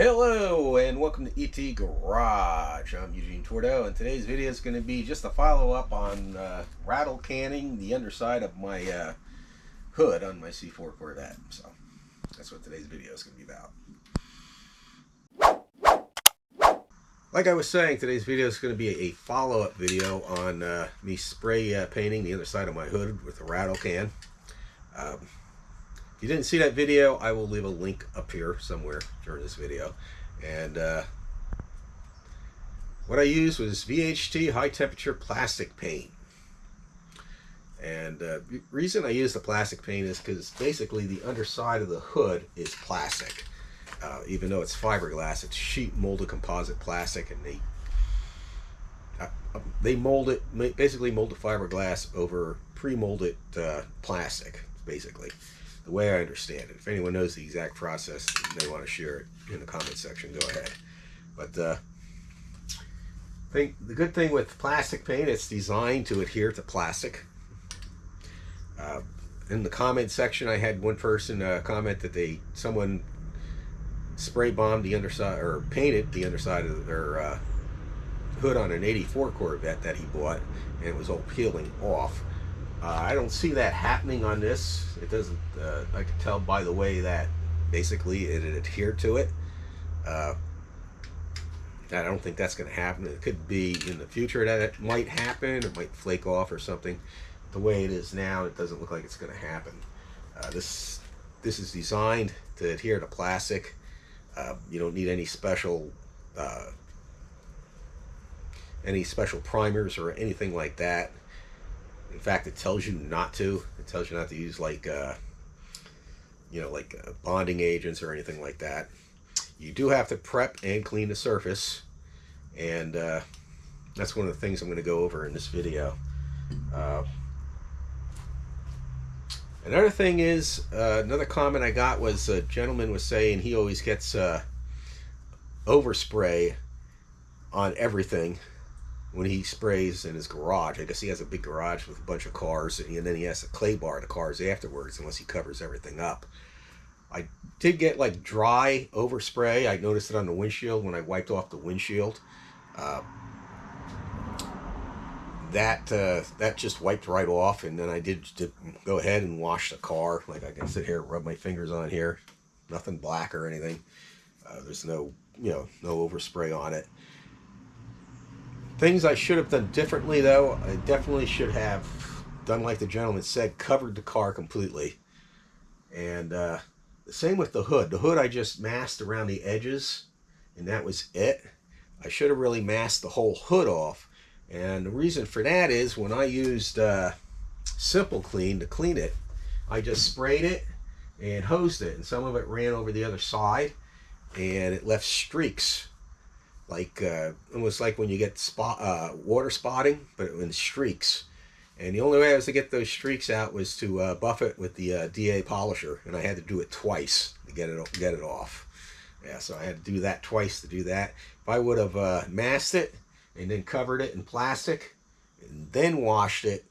Hello and welcome to ET Garage. I'm Eugene Tordo, and today's video is going to be just a follow-up on rattle canning the underside of my hood on my C4 Corvette. So that's what today's video is going to be about. Like I was saying, today's video is going to be a follow-up video on me spray painting the underside of my hood with a rattle can. If you didn't see that video, I will leave a link up here somewhere during this video. And what I used was VHT High Temperature Plastic paint. And the reason I use the plastic paint is because basically the underside of the hood is plastic. Even though it's fiberglass, it's sheet molded composite plastic, and they mold it, basically mold the fiberglass over pre-molded plastic, basically. The way I understand it. If anyone knows the exact process and they want to share it in the comment section, go ahead. But the good thing with plastic paint, it's designed to adhere to plastic. In the comment section, I had one person comment that someone spray bombed the underside, or painted the underside of their hood on an '84 Corvette that he bought, and it was all peeling off. I don't see that happening on this. It doesn't. I can tell by the way that basically it adhered to it. I don't think that's going to happen. It could be in the future that it might happen. It might flake off or something. The way it is now, it doesn't look like it's going to happen. This is designed to adhere to plastic. You don't need any special primers or anything like that. In fact, it tells you not to. It tells you not to use like bonding agents or anything like that. You do have to prep and clean the surface, and that's one of the things I'm going to go over in this video. Another thing is, another comment I got was a gentleman was saying he always gets overspray on everything when he sprays in his garage. I guess he has a big garage with a bunch of cars, and then he has to clay bar the cars afterwards unless he covers everything up. I did get like dry overspray. I noticed it on the windshield when I wiped off the windshield. That just wiped right off, and then I did go ahead and wash the car. Like I can sit here, rub my fingers on here, nothing black or anything. There's no overspray on it. Things I should have done differently, though, I definitely should have done like the gentleman said, covered the car completely. And the same with the hood. The hood I just masked around the edges, and that was it. I should have really masked the whole hood off. And the reason for that is when I used Simple Clean to clean it, I just sprayed it and hosed it. And some of it ran over the other side, and it left streaks. Like almost like when you get water spotting, but in streaks. And the only way I was to get those streaks out was to buff it with the DA polisher, and I had to do it twice to get it off. Yeah, so I had to do that twice to do that. If I would have masked it and then covered it in plastic and then washed it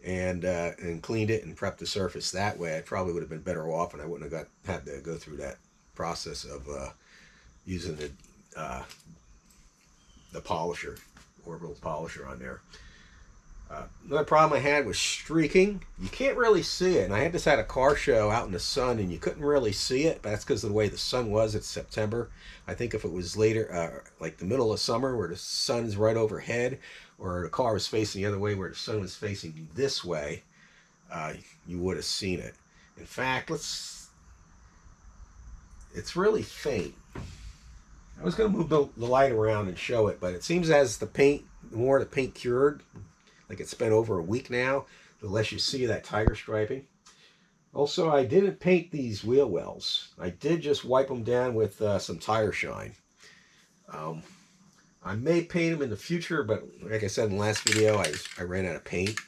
and cleaned it and prepped the surface that way, I probably would have been better off, and I wouldn't have had to go through that process of using the polisher, orbital polisher on there. Another problem I had was streaking. You can't really see it, and I had this at a car show out in the sun, and you couldn't really see it, but that's because of the way the sun was. It's September. I think if it was later, like the middle of summer where the sun's right overhead, or the car was facing the other way where the sun was facing this way, you would have seen it. In fact, it's really faint. I was going to move the light around and show it, but it seems as the more the paint cured, like it's been over a week now, the less you see that tiger striping. Also, I didn't paint these wheel wells. I did just wipe them down with some tire shine. I may paint them in the future, but like I said in the last video, I ran out of paint.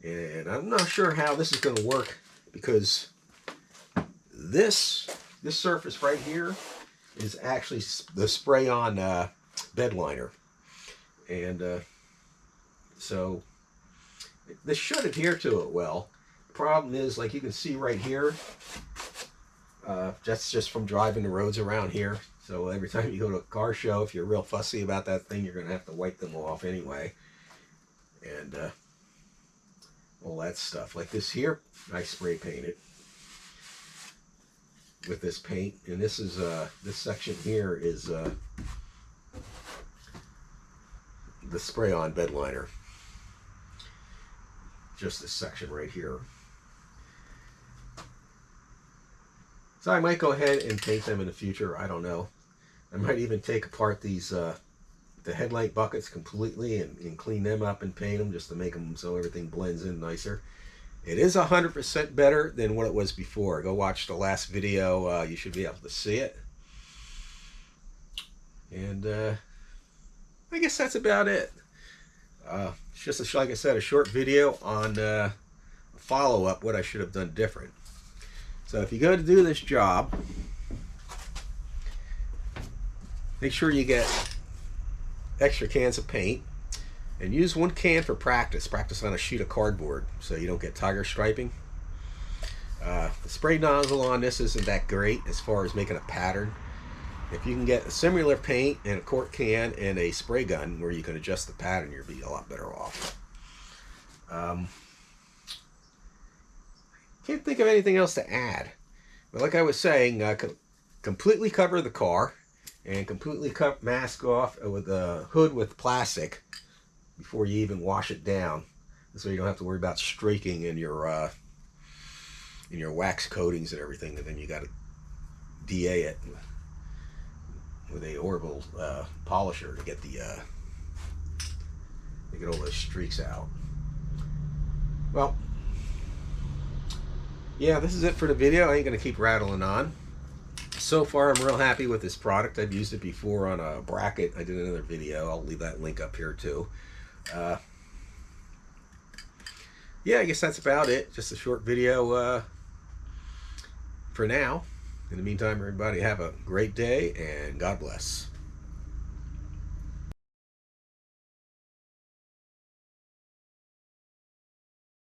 And I'm not sure how this is going to work, because this surface right here is actually the spray-on bed liner, and so this should adhere to it well. The problem is, like you can see right here, That's just from driving the roads around here. So every time you go to a car show, if you're real fussy about that thing, you're going to have to wipe them off anyway. And all that stuff. Like this here, I spray painted with this paint. And this is, this section here is the spray-on bed liner. Just this section right here. So I might go ahead and paint them in the future. I don't know. I might even take apart these the headlight buckets completely and clean them up and paint them just to make them so everything blends in nicer. It is 100% better than what it was before. Go watch the last video. You should be able to see it. And I guess that's about it. It's just, like I said, a short video on a follow-up, what I should have done different. So if you go to do this job, make sure you get extra cans of paint and use one can for practice. Practice on a sheet of cardboard so you don't get tiger striping. The spray nozzle on this isn't that great as far as making a pattern. If you can get a similar paint and a quart can and a spray gun where you can adjust the pattern, you'll be a lot better off. Can't think of anything else to add. But like I was saying, completely cover the car and completely mask off with the hood with plastic before you even wash it down. So you don't have to worry about streaking in your wax coatings and everything, and then you got to DA it with a Orbital polisher to get all those streaks out. Well, yeah, this is it for the video. I ain't gonna keep rattling on. So far, I'm real happy with this product. I've used it before on a bracket. I did another video. I'll leave that link up here too. Yeah, I guess that's about it. Just a short video for now. In the meantime, everybody have a great day and God bless.